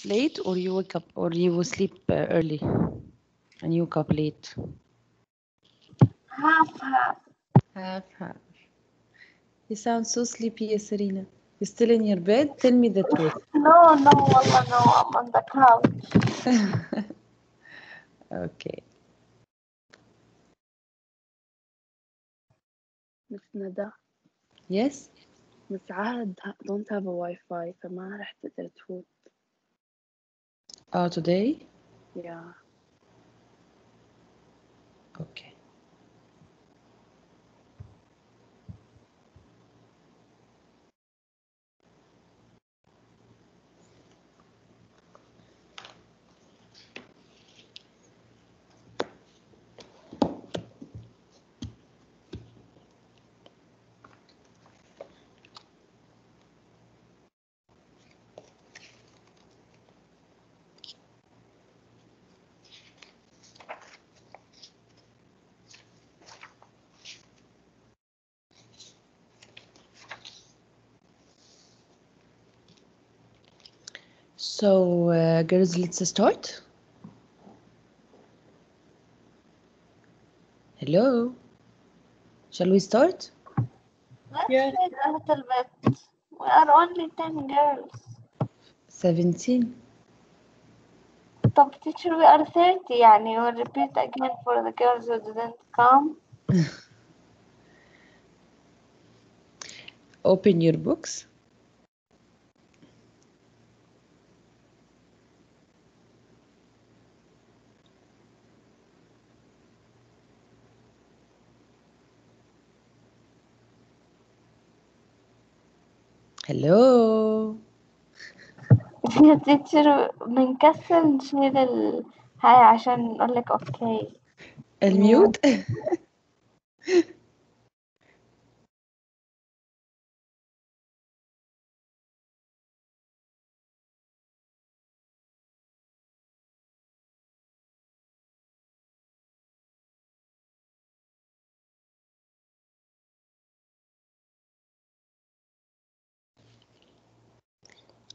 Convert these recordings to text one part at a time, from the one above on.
late, or you wake up, or you sleep early and you wake up late? Half. Half. You sound so sleepy, Serena. You're still in your bed? Tell me the truth. No, wallah, no, I'm on the couch. Okay. Miss Nada. Yes? Miss Ahad don't have a Wi-Fi فما رح تقدر تفوت. Oh, today? Yeah. Okay. So, girls, let's start. Hello? Shall we start? Let's Yes. wait a little bit. We are only 10 girls. 17. طب teacher, we are 30 يعني. You will repeat again for the girls who didn't come. Open your books. Hello? يا teacher بنكسل نشيل هاي عشان نقول لك okay. الميوت؟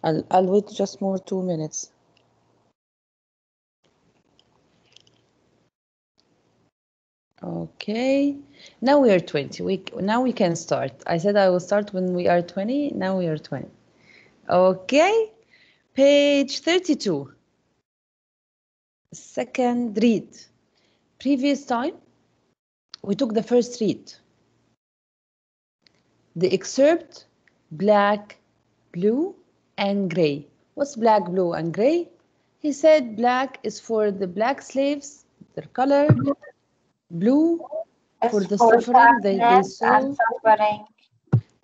I'll wait just more 2 minutes. Okay, now we are 20. Now we can start. I said I will start when we are 20. Now we are 20. Okay, page 32. Second read. Previous time, we took the first read. The excerpt, black, blue, and gray. What's black, blue, and gray? He said black is for the black slaves, their color. Blue for the suffering that they saw. Suffering.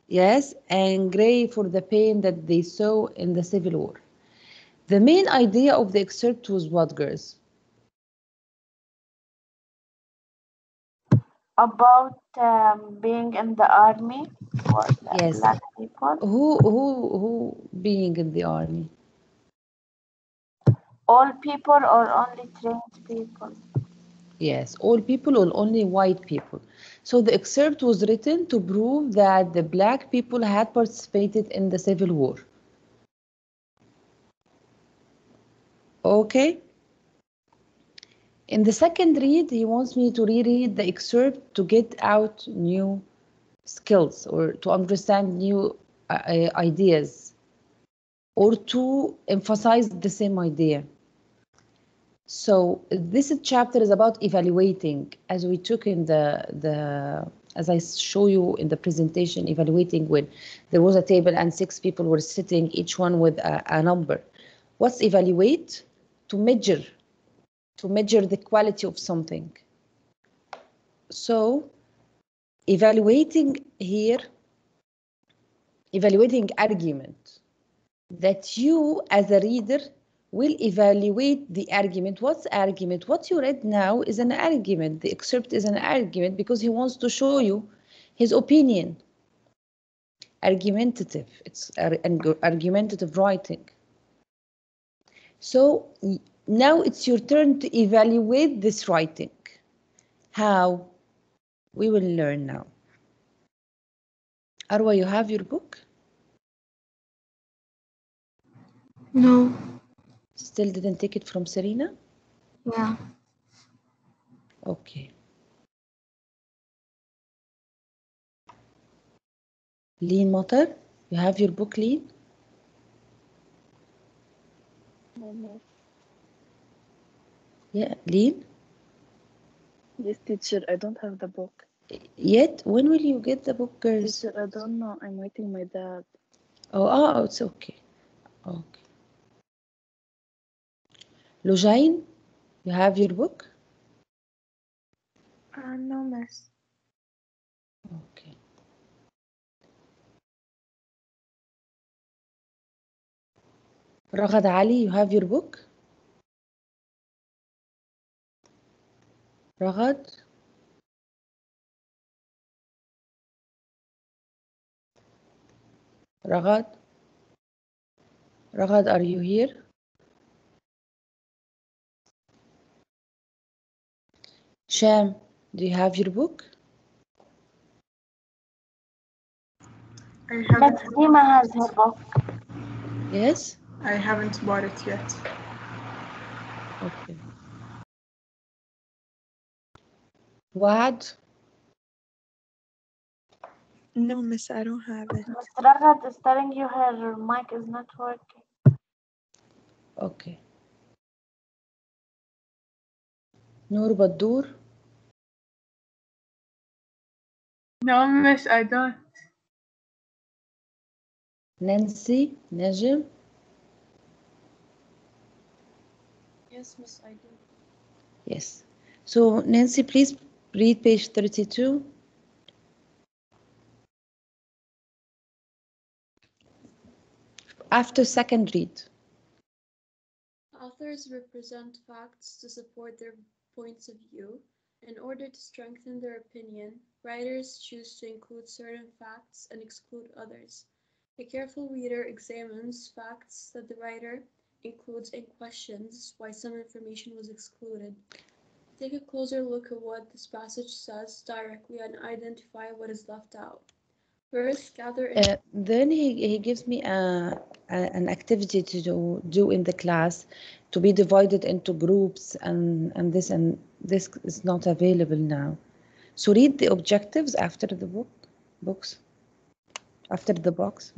Yes, and gray for the pain that they saw in the Civil War. The main idea of the excerpt was what, girls? About being in the army for the Yes. black people. Who being in the army? All people or only trained people? Yes, all people or only white people. So the excerpt was written to prove that the black people had participated in the Civil War. Okay. In the second read, he wants me to reread the excerpt to get out new skills or to understand new ideas or to emphasize the same idea. So this chapter is about evaluating, as we took in as I show you in the presentation, evaluating when there was a table and 6 people were sitting, each one with a number. What's evaluate? To measure the quality of something. So evaluating here, evaluating argument, that you as a reader will evaluate the argument. What's argument? What you read now is an argument. The excerpt is an argument because he wants to show you his opinion. Argumentative. It's argumentative writing. So now it's your turn to evaluate this writing. How? We will learn now. Arwa, you have your book? No. Still didn't take it from Serena? Yeah. Okay. Lean Motor, you have your book, Lean? No, miss. Yeah, Lean? Yes, teacher, I don't have the book. Yet? When will you get the book, girls? Teacher, I don't know. I'm waiting my dad. Oh, it's okay. Okay. Lujine, you have your book? No, miss. Okay. Raghad Ali, you have your book? Raghad? Raghad? Raghad, are you here? Sham, do you have your book? I But haven't. Dima has her book. Yes? I haven't bought it yet. Okay. Wad? No, miss, I don't have it. Mr. Raghat is telling you her mic is not working. Okay. Noor Baddour? No, miss, I don't. Nancy? Najim? Yes, miss, I do. Yes. So, Nancy, please read page 32. After second read. Authors represent facts to support their points of view. In order to strengthen their opinion, writers choose to include certain facts and exclude others. A careful reader examines facts that the writer includes and questions why some information was excluded. Take a closer look at what this passage says directly and identify what is left out. First, gather Then he gives me an activity to do in the class, to be divided into groups, and this is not available now. So read the objectives after the books, after the box.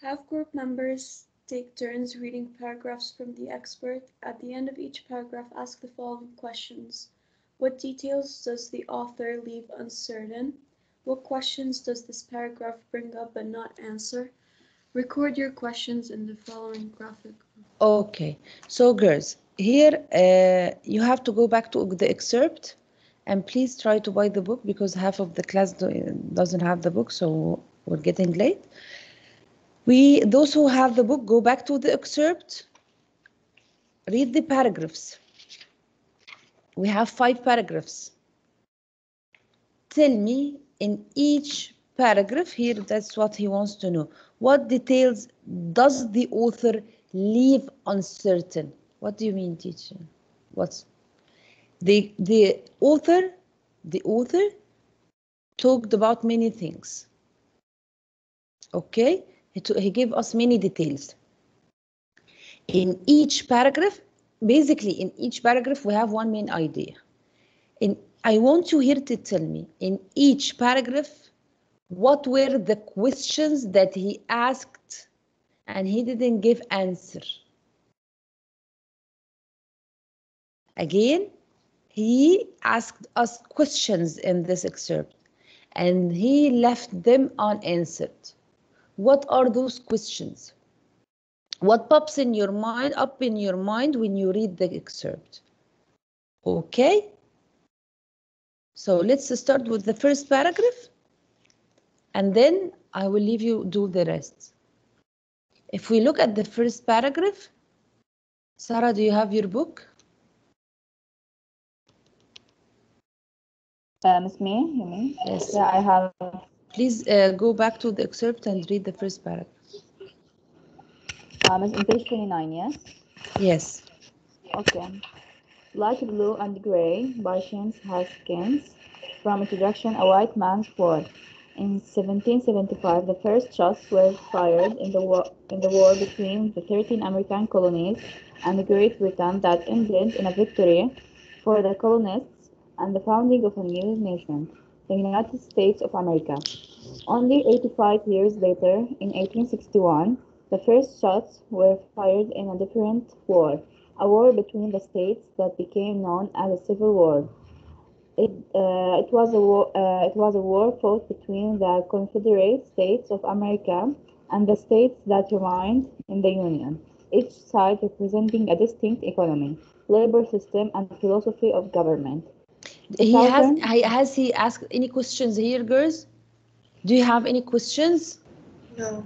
Have group members take turns reading paragraphs from the expert. At the end of each paragraph, ask the following questions. What details does the author leave uncertain? What questions does this paragraph bring up but not answer? Record your questions in the following graphic. Okay, so girls, here you have to go back to the excerpt, and please try to buy the book because half of the class doesn't have the book, so we're getting late. Those who have the book, go back to the excerpt, read the paragraphs. We have 5 paragraphs. Tell me in each paragraph here, that's what he wants to know. What details does the author leave uncertain? What do you mean, teacher? What's the author talked about many things. Okay, he gave us many details. In each paragraph, basically in each paragraph, we have one main idea. I want you here to tell me in each paragraph, what were the questions that he asked and he didn't give answer? Again, he asked us questions in this excerpt and he left them unanswered. What are those questions? What pops in your mind, when you read the excerpt? Okay? So let's start with the first paragraph and then I will leave you do the rest. If we look at the first paragraph, Sarah, do you have your book? Miss Me, you mean? Yes. Yeah, I have. Please go back to the excerpt and read the first paragraph. Miss, on page 29, yes? Yes. Okay. Black, Blue and Gray by James Haskins. From Introduction, A White Man's World. In 1775, the first shots were fired in the war between the 13 American colonies and Great Britain that ended in a victory for the colonists and the founding of a new nation, the United States of America. Only 85 years later, in 1861, the first shots were fired in a different war, a war between the states that became known as a Civil War. It was a war fought between the Confederate States of America and the states that remained in the Union, each side representing a distinct economy, labor system, and philosophy of government. Has he asked any questions here, girls? Do you have any questions? No.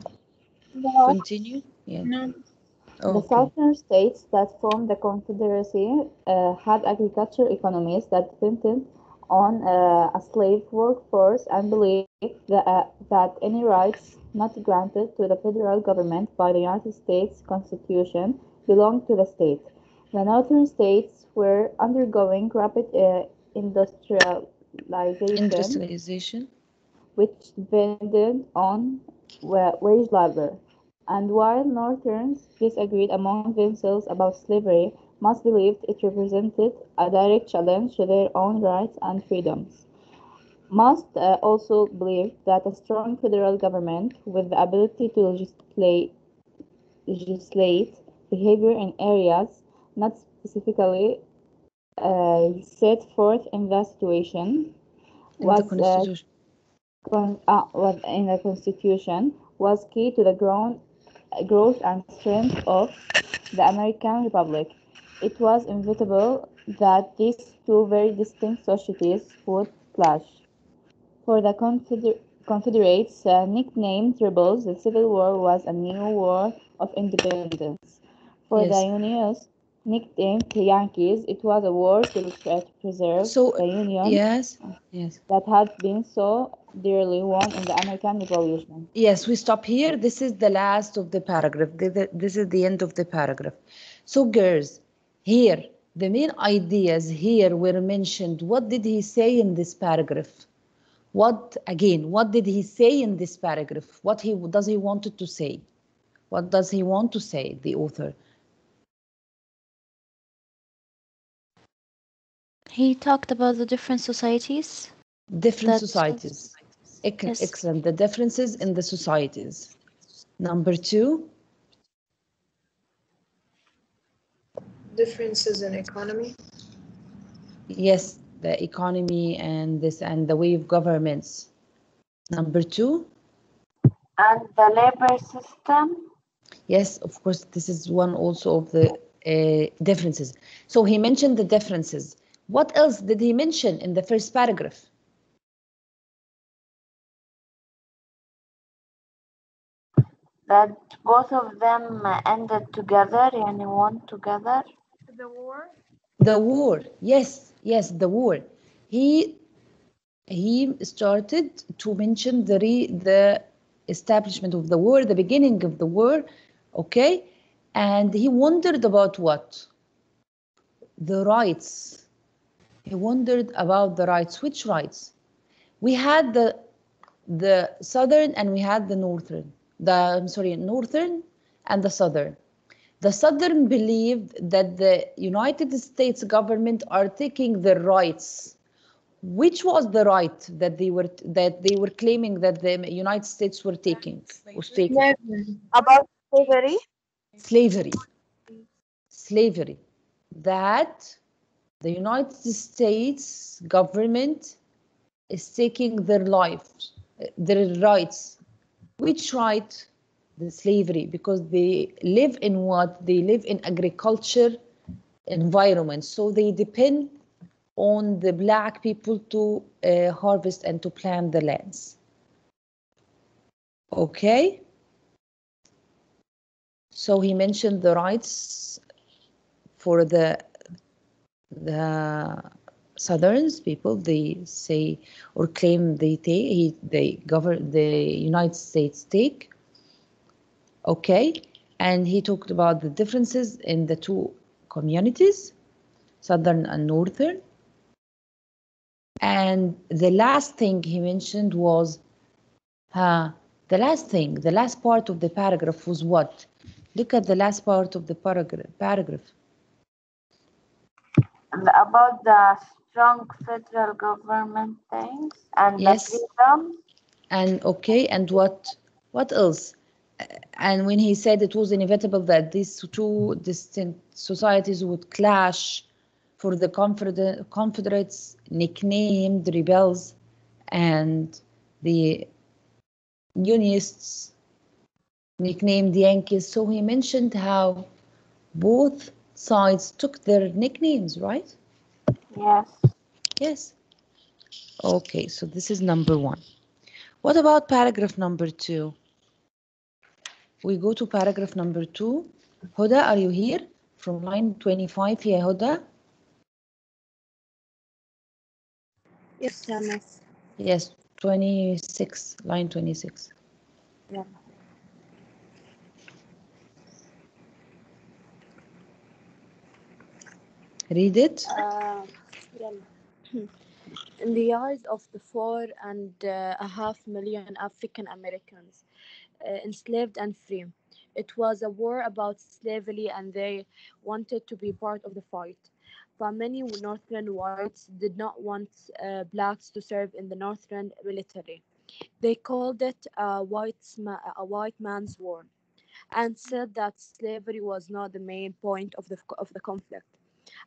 No. Continue. Yeah. No. The Okay. southern states that formed the Confederacy had agricultural economies that depended on a slave workforce and believed that any rights not granted to the federal government by the United States Constitution belonged to the state. The northern states were undergoing rapid Industrialization. which depended on wage labor. And while Northerns disagreed among themselves about slavery, most believed it represented a direct challenge to their own rights and freedoms. Most also believed that a strong federal government with the ability to legislate behavior in areas not specifically set forth in the situation In the Constitution. was in the Constitution was key to the growth and strength of the American Republic. It was inevitable that these two very distinct societies would clash. For the Confederates, nicknamed rebels, the Civil War was a new war of independence. For the Yes. Unionists, nicknamed Yankees, it was a war to preserve So the Union yes. that had been so dearly won in the American Revolution. Yes, we stop here. This is the last of the paragraph. This is the end of the paragraph. So girls, here, the main ideas here were mentioned. What did he say in this paragraph? What did he say in this paragraph? What does he wanted to say? What does he want to say, the author? He talked about the different societies. Different That- societies. Yes. Excellent. The differences in the societies. Number 2. Differences in economy. Yes, the economy and the way of governments. Number 2. And the labor system. Yes, of course, this is one also of the differences. So he mentioned the differences. What else did he mention in the first paragraph? That both of them ended together, يعني won together. The war. The war. Yes, the war. He started to mention the establishment of the war, the beginning of the war, okay? And he wondered about what? The rights. He wondered about the rights. Which rights? We had the southern and we had the northern. Northern and the southern. The southern believed that the United States government are taking their rights. Which was the right that they were claiming that the United States was taking? About slavery. Slavery. That the United States government is taking their rights. Which right? The slavery, because they live in what? They live in agriculture environment, so they depend on the black people to harvest and to plant the lands. Okay? So he mentioned the rights for the Southerns people. They say or claim the United States take. Okay, and he talked about the differences in the two communities, Southern and Northern. And the last thing he mentioned was The last thing, the last part of the paragraph was what? Look at the last part of the paragraph. About the strong federal government things and Yes. the freedom. And okay, and what else? And when he said it was inevitable that these two distinct societies would clash, for the Confederates nicknamed rebels and the Unionists nicknamed Yankees. So he mentioned how both sides took their nicknames, right? Yes. Yes. Okay, so this is number 1. What about paragraph number 2? We go to paragraph number 2. Huda, are you here? From line 25 here, Huda? Yes, miss. Yes, 26, line 26. Yeah. Read it. In the eyes of the 4.5 million African Americans enslaved and free, it was a war about slavery, and they wanted to be part of the fight. But many Northern whites did not want blacks to serve in the Northern military. They called it a white man's war, and said that slavery was not the main point of the conflict.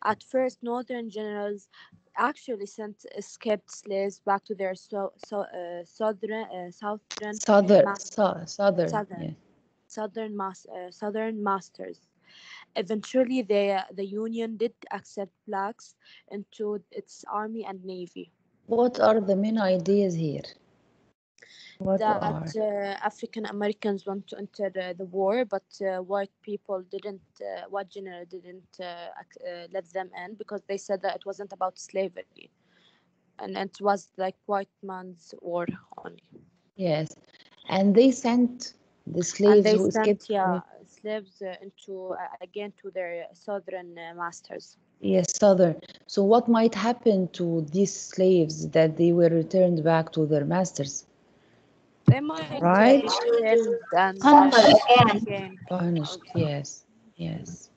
At first, Northern generals actually sent escaped slaves back to their southern Yeah. southern masters. Eventually, the Union did accept blacks into its army and navy. What are the main ideas here? What are? That African Americans want to enter the war, but white people didn't. White general didn't let them in because they said that it wasn't about slavery, and it was like white man's war only. Yes, and they sent the And slaves they who escaped sent from, slaves into again to their southern masters. yes, southern. So what might happen to these slaves that they were returned back to their masters? They might Right? be killed and Suffer again. again. Punished, yes, yes.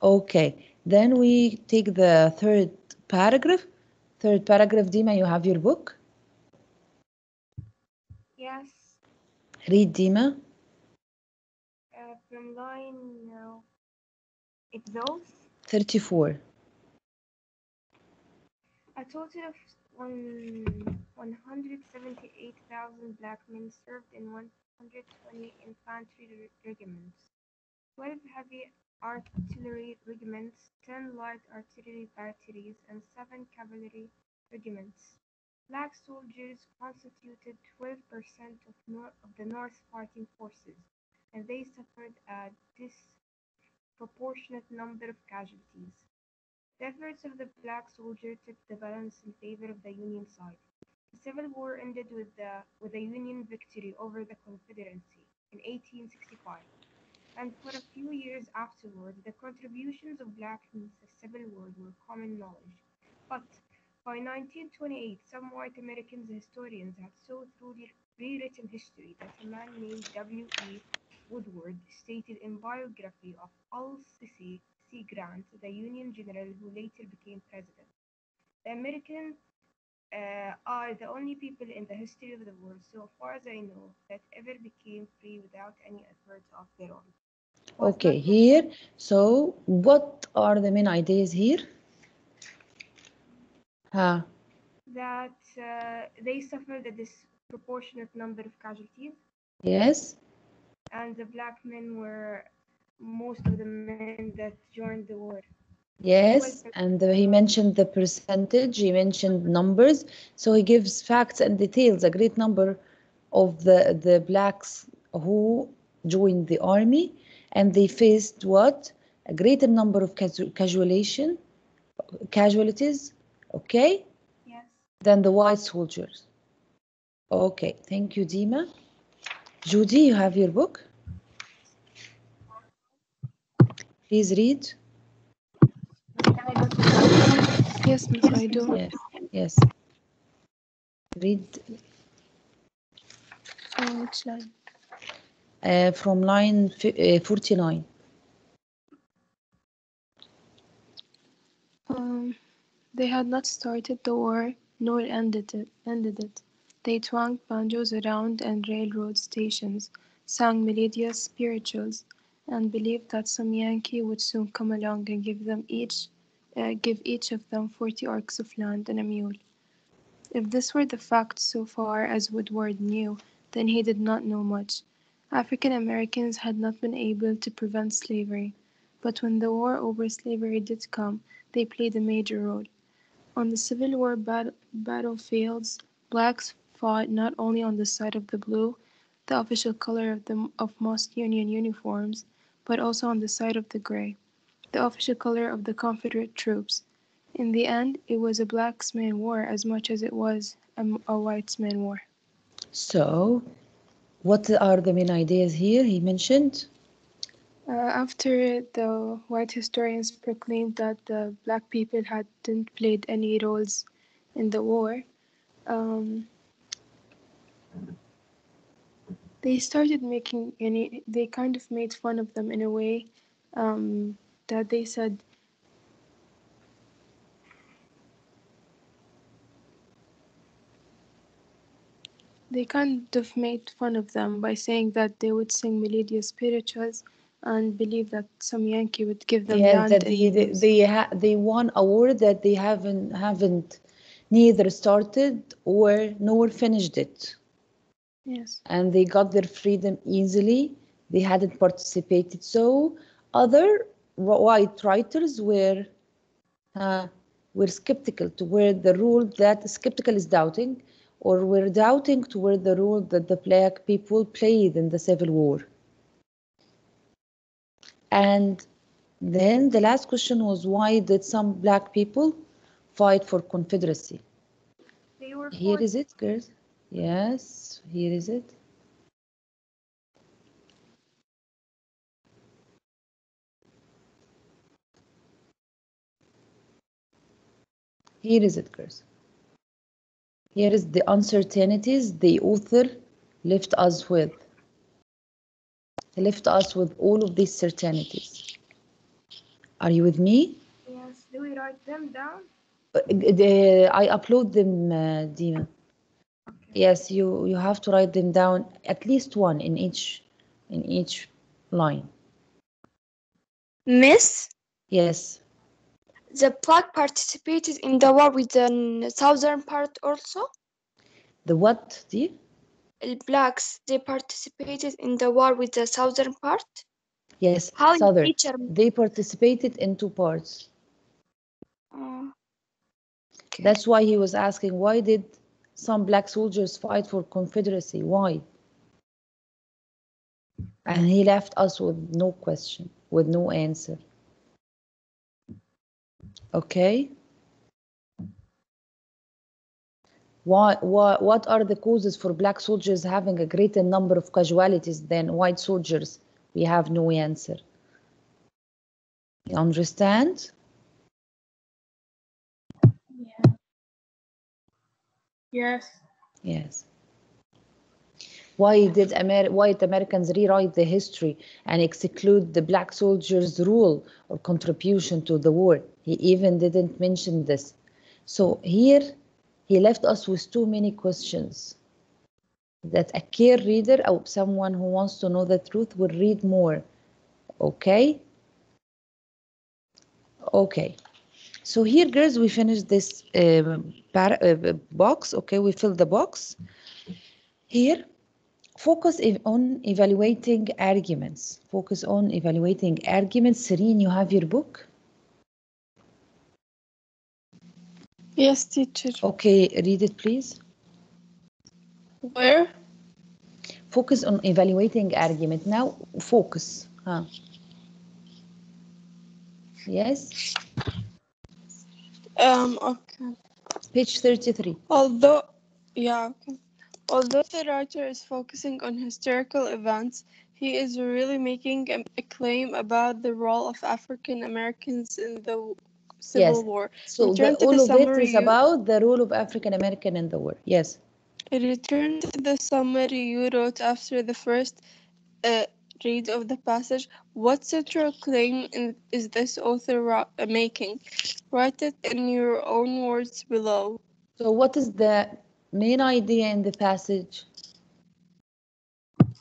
Okay, then we take the third paragraph. Third paragraph, Dima, you have your book? Yes. Read, Dima. From line exhaust. 34. A total of 178,000 black men served in 120 infantry regiments, 12 heavy artillery regiments, 10 light artillery batteries, and 7 cavalry regiments. Black soldiers constituted 12% of the North's fighting forces, and they suffered a disproportionate number of casualties. The efforts of the black soldier tipped the balance in favor of the Union side. The Civil War ended with a Union victory over the Confederacy in 1865, and for a few years afterward, the contributions of blacks in the Civil War were common knowledge. But by 1928, some white American historians had so thoroughly rewritten history that a man named W.E. Woodward stated in biography of Ulysses C. Grant, the Union general who later became president, "The Americans are the only people in the history of the world, so far as I know, that ever became free without any effort of their own." Okay, here, so what are the main ideas here? That they suffered a disproportionate number of casualties, Yes, and the black men were most of the men that joined the war. yes, and he mentioned the percentage, he mentioned numbers, so he gives facts and details, a great number of the blacks who joined the army, and they faced what? A greater number of casualties, okay, Yes. than the white soldiers. Okay, thank you, Dima. Judy, you have your book? Please read. Yes, miss, I do. Yes, yes. Read. Which line? From line 49. They had not started the war, nor ended it. They twanged banjos around and railroad stations, sang melodious spirituals, and believed that some Yankee would soon come along and give each of them 40 acres of land and a mule. If this were the fact so far as Woodward knew, then he did not know much. African Americans had not been able to prevent slavery, but when the war over slavery did come, they played a major role. On the Civil War battlefields, blacks fought not only on the side of the blue, the official color of most Union uniforms, but also on the side of the gray, the official color of the Confederate troops. In the end, it was a black man's war as much as it was a white man's war. So, what are the main ideas here he mentioned? After the white historians proclaimed that the black people hadn't played any roles in the war, they started they kind of made fun of them in a way that they said they kind of made fun of them by saying that they would sing melodious spirituals and believe that some Yankee would give them Yes, land that and mules. they won a war that they haven't neither started or nor finished it. Yes. And they got their freedom easily. They hadn't participated. So other white writers were skeptical toward the role that skeptical is doubting, or were doubting toward the role that the black people played in the Civil War. And then the last question was, why did some black people fight for Confederacy? They were Here forced. is it, girls. Yes, here is it. Here is it, girls. Here is the uncertainties the author left us with. He left us with all of these certainties. Are you with me? Yes. Do we write them down? I upload them, Dina. Okay. Yes, you have to write them down, at least one in each line. Miss, Yes. the black participated in the war with the southern part also? The what, dear? The blacks, they participated in the war with the southern part? Yes, How in Southern. teacher? They participated in two parts. Okay. That's why he was asking, why did some black soldiers fight for Confederacy? Why? And he left us with no question, with no answer. Okay? What are the causes for black soldiers having a greater number of casualties than white soldiers? We have no answer. You understand? Yeah. Yes. Yes. Why did white Americans rewrite the history and exclude the black soldiers' role or contribution to the war? He even didn't mention this. So here he left us with too many questions that a care reader or someone who wants to know the truth will read more. Okay? Okay. So here, girls, we finished this box. Okay, we filled the box. Here, focus on evaluating arguments. Focus on evaluating arguments. Serene, you have your book? Yes, teacher. Okay, read it, please. Where? Focus on evaluating argument. Now, focus. Yes? Okay. Page 33. Although the writer is focusing on historical events, he is really making a claim about the role of African Americans in the Civil Yes. War. So Return to the all of it summary. is about the role of African American in the war. Yes. Return to the summary you wrote after the first read of the passage. What central claim is this author making? Write it in your own words below. So what is the main idea in the passage?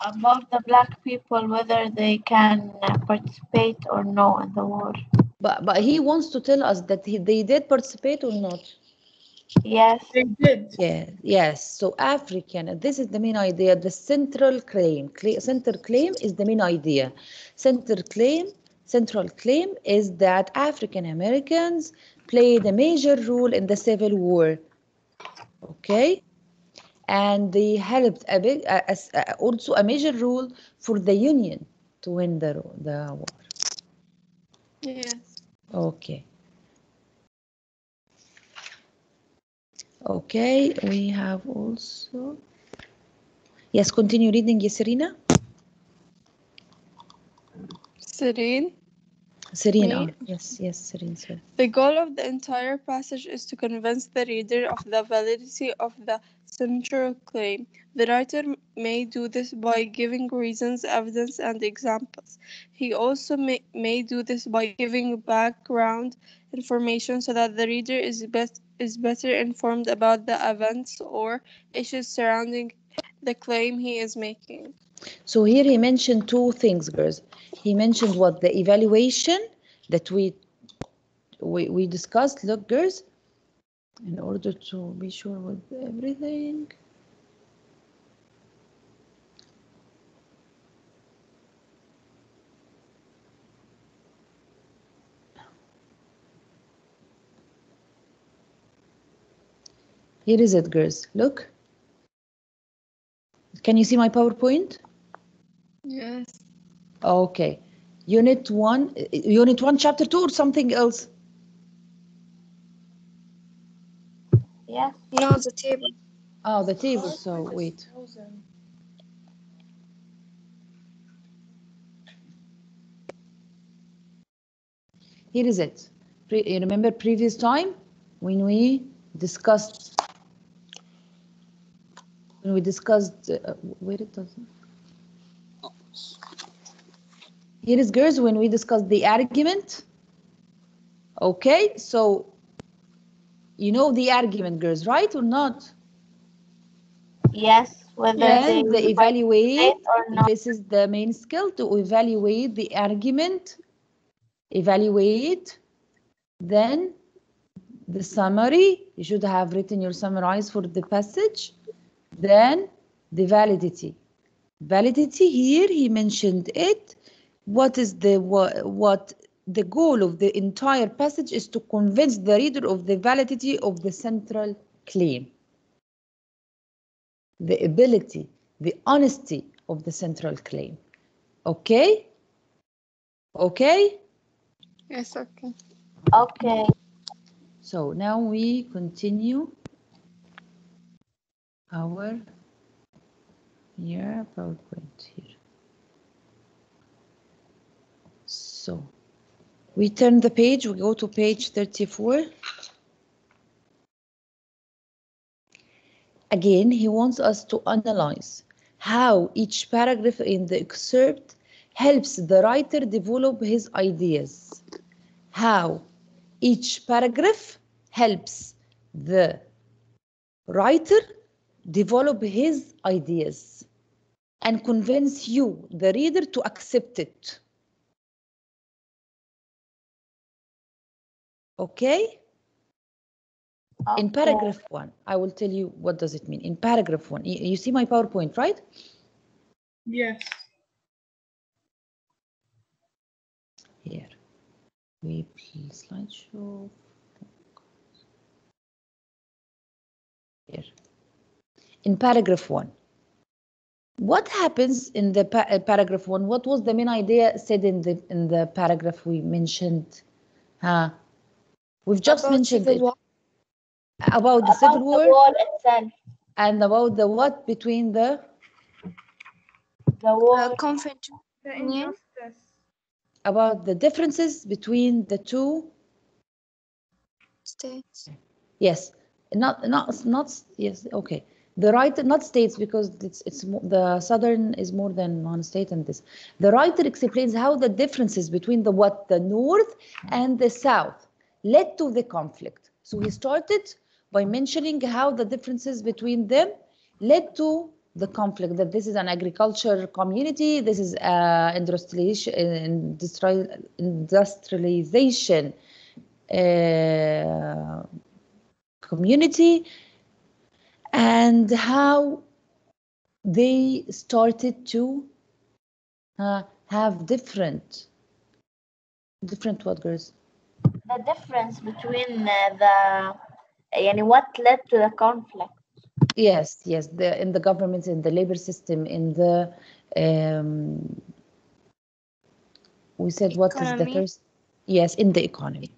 About the black people, whether they can participate or no in the war. But he wants to tell us that they did participate or not. Yes. They did. Yes. So African, this is the main idea. The central claim. Central claim is the main idea. Central claim is that African Americans played a major role in the Civil War. Okay, and they helped also a major role for the Union to win the war. Yes. Okay. Okay, we have also. Yes, continue reading, Serena. Serene? Serena, yes, Serena. Sorry. The goal of the entire passage is to convince the reader of the validity of the central claim. The writer may do this by giving reasons, evidence, and examples. He also may do this by giving background information so that the reader is better informed about the events or issues surrounding the claim he is making. So here he mentioned two things, girls. He mentioned what the evaluation that we discussed. Look, girls, in order to be sure with everything. Here is it, girls. Look. Can you see my PowerPoint? Yes. Okay. Unit 1, chapter 2 or something else? Yes. No, the table. Oh, the table, so wait. Here is it. You remember previous time when we discussed where it doesn't. Here is, girls, when we discussed the argument. Okay, so you know the argument, girls, right or not? Yes, whether they The evaluate, or not. this is the main skill, to evaluate the argument, evaluate, then the summary, you should have written your summarize for the passage, then the validity. Validity, here he mentioned it. What is what the goal of the entire passage is to convince the reader of the validity of the central claim. The ability, the honesty of the central claim. Okay? Okay? Yes, okay. Okay. So now we continue our PowerPoint here. So we turn the page, we go to page 34. Again, he wants us to analyze how each paragraph in the excerpt helps the writer develop his ideas. How each paragraph helps the writer develop his ideas and convince you, the reader, to accept it. Okay? In paragraph 1, I will tell you what does it mean. In paragraph 1, you see my PowerPoint, right? Yes. Here, we play slideshow. Here. In paragraph 1, what happens in the paragraph 1? What was the main idea said in the paragraph we mentioned? We've just About mentioned civil it. war. About the civil war. The war itself. And about the what between the war. Conflict. The injustice. About the differences between the two States. Yes, not yes, okay. The writer, not states, because the southern is more than one state in this. The writer explains how the differences between the north and the south led to the conflict. So he started by mentioning how the differences between them led to the conflict, that this is an agriculture community, this is industrialization community, and how they started to have different what, girls? The difference between what led to the conflict. Yes, in the government, in the labor system, in the we said what is the first? Yes, in the economy.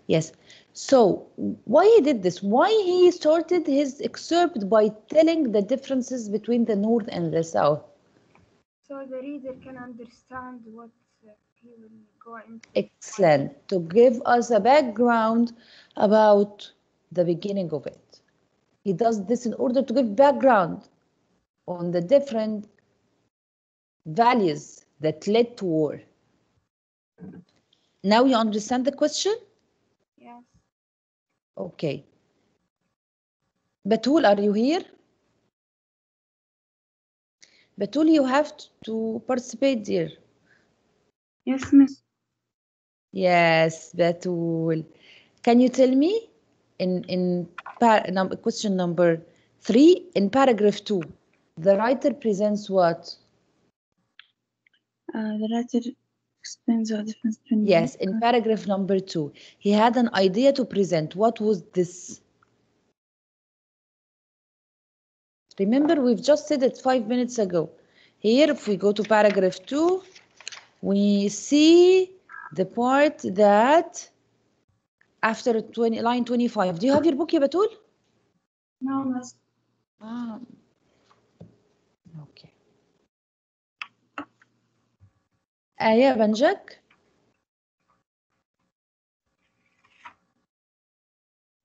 Yes. So why he did this? Why he started his excerpt by telling the differences between the north and the south? So the reader can understand what he will go into. Excellent. To give us a background about the beginning of it. He does this in order to give background on the different values that led to war. Now you understand the question? Yes. Okay. Batul, are you here? Batul, you have to participate, dear. Yes, miss. Yes, Batul. Can you tell me in question number 3, in paragraph 2, the writer presents what? The writer explains the difference between. Yes, in paragraph number 2, he had an idea to present. What was this? Remember, we've just said it 5 minutes ago. Here, if we go to paragraph 2, we see the part that after line 25. Do you have your book, ya Batul? No, miss. Okay. Aya Banjak?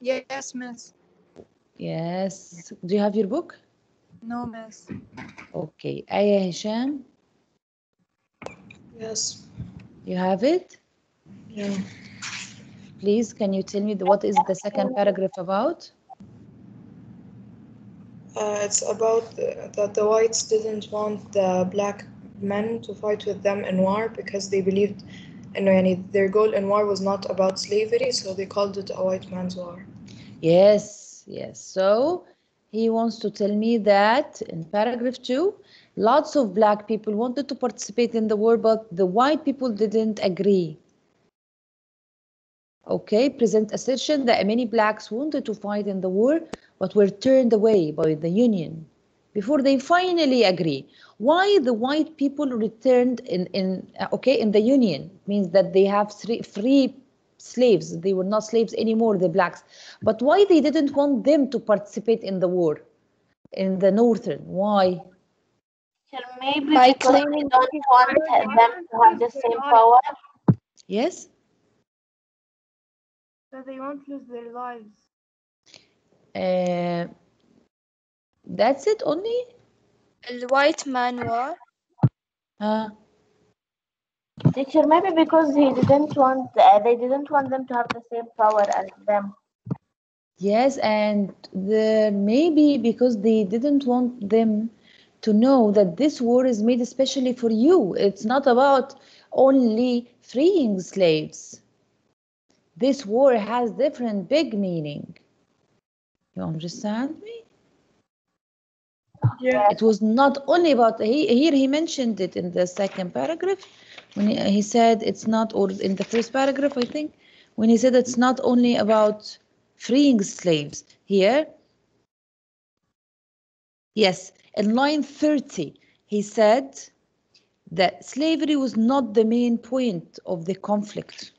Yes, miss. Yes. Do you have your book? No, miss. Okay. Aya Hisham? Yes. You have it? Yeah. Please, can you tell me what is the second paragraph about? It's about that the whites didn't want the black men to fight with them in war because they believed their goal in war was not about slavery, so they called it a white man's war. Yes. So he wants to tell me that in paragraph 2, lots of black people wanted to participate in the war, but the white people didn't agree. Okay, present assertion that many blacks wanted to fight in the war, but were turned away by the Union before they finally agree. Why the white people returned in the Union? It means that they have free slaves. They were not slaves anymore, the blacks. But why they didn't want them to participate in the war in the northern? Why? Maybe because they don't want them to have the same power. Yes? So they won't lose their lives. That's it only? The white man war. Teacher, maybe because they didn't want them to have the same power as them. Yes, and maybe because they didn't want them to know that this war is made especially for you. It's not about only freeing slaves. This war has different big meaning. You understand me? Yeah. It was not only about, here he mentioned it in the second paragraph, when he said it's not, or in the first paragraph, I think, when he said it's not only about freeing slaves. Here, yes, in line 30, he said that slavery was not the main point of the conflict.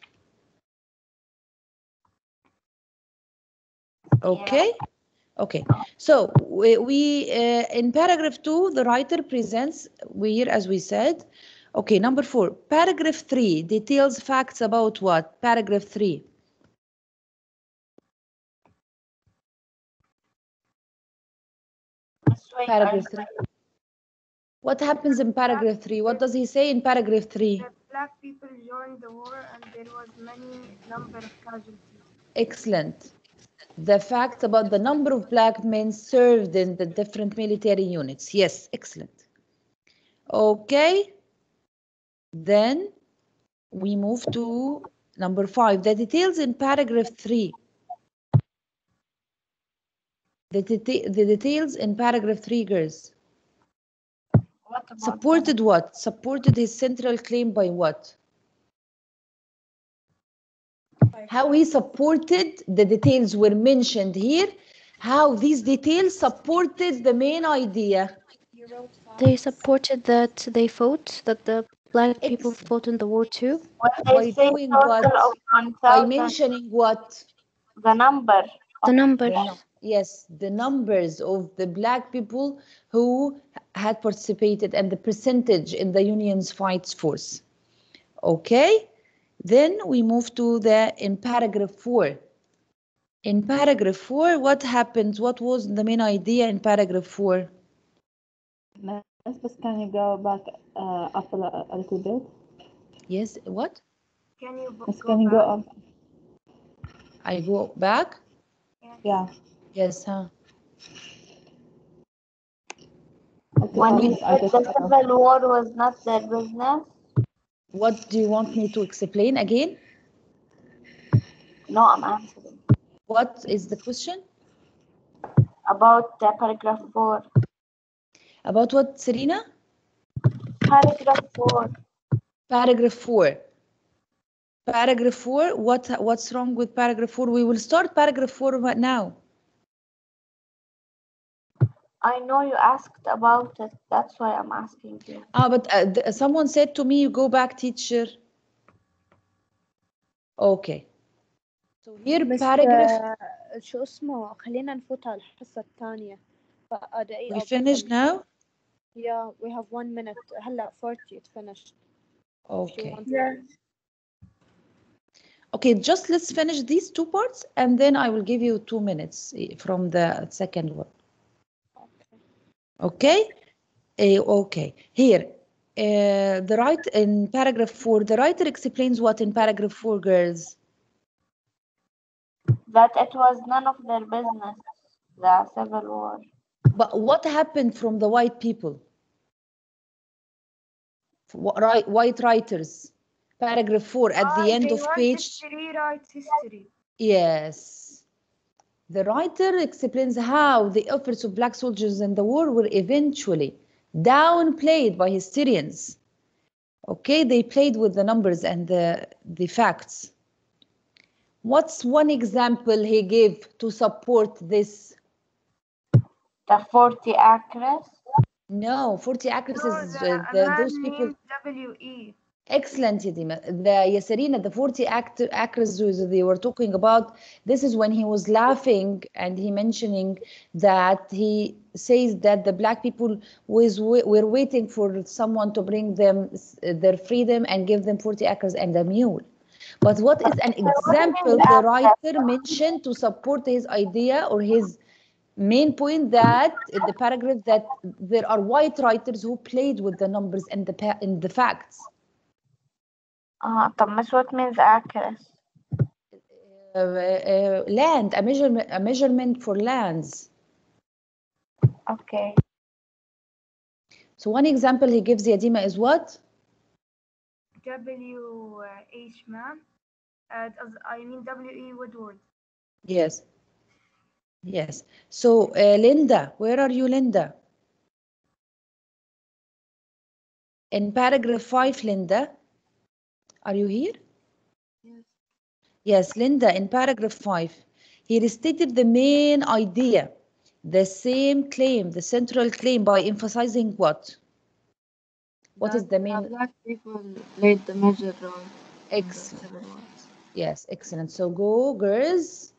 Okay? Okay, so we in paragraph 2, the writer presents, here as we said, okay, number 4, paragraph 3 details facts about what? Paragraph 3. Paragraph 3. What happens in paragraph 3? What does he say in paragraph 3? That black people joined the war and there was many number of casualties. Excellent. The facts about the number of black men served in the different military units. Yes, excellent. Okay. Then we move to number 5. The details in paragraph 3. The details in paragraph 3, girls. Supported what? Supported his central claim by what? How he supported, the details were mentioned here. How these details supported the main idea. They supported that they fought, that the black people fought in the war too. By doing what? By mentioning what? The number. The numbers. Yes, the numbers of the black people who had participated and the percentage in the Union's fight force. Okay, then we move to in paragraph 4. In paragraph 4, what happened? What was the main idea in paragraph 4? Miss, can you go back up a little bit? Yes, what? Can you Miss, go can you back? go up? I go back? Yeah. Yes, huh? Okay, When sorry, you Miss, I said just the civil war was not their business? What do you want me to explain again? No, I'm answering. What is the question? About paragraph 4. About what, Serena? Paragraph 4. Paragraph 4. Paragraph 4, what's wrong with paragraph 4? We will start paragraph 4 right now. I know you asked about it. That's why I'm asking you. But someone said to me, you go back, teacher. Okay. So here paragraph. شو اسمه خلينا نفوت على الحصة الثانية دقيقة. We finished now? Yeah, we have 1 minute. هلا 40 it finished. Okay. Yeah. Okay, just let's finish these 2 parts and then I will give you 2 minutes from the second one. Okay? Okay. Here, in paragraph 4, the writer explains what in paragraph 4, girls? That it was none of their business, the civil war. But what happened from the white people? White writers. Paragraph 4 at the end of page. To rewrite history. Yes. The writer explains how the efforts of black soldiers in the war were eventually downplayed by historians. Okay, they played with the numbers and the facts. What's one example he gave to support this? The 40 acres? No, 40 acres is those people. W.E. Excellent, Yadima. Yasarina, the 40 acres they were talking about, this is when he was laughing and he mentioning that he says that the black people were waiting for someone to bring them their freedom and give them 40 acres and a mule. But what is an example the writer mentioned to support his idea or his main point that in the paragraph that there are white writers who played with the numbers and the facts? Miss, what means acres? Land, a measurement for lands. Okay. So one example he gives, Yadima, is what? W.H. Mann. W.E. Woodward. Yes. Yes. So Linda, where are you, Linda? In paragraph 5, Linda, are you here? Yes. Yes, Linda, in paragraph 5, he restated the main idea, the same claim, the central claim, by emphasizing what? What is the main? Black people played the major role. Excellent. Yes, excellent. So go, girls,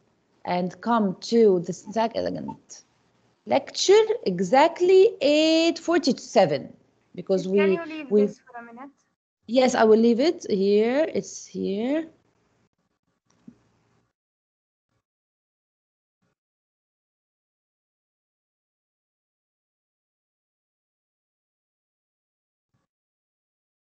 and come to the second lecture exactly 8:47 because Can you leave this for a minute? Yes, I will leave it here. It's here.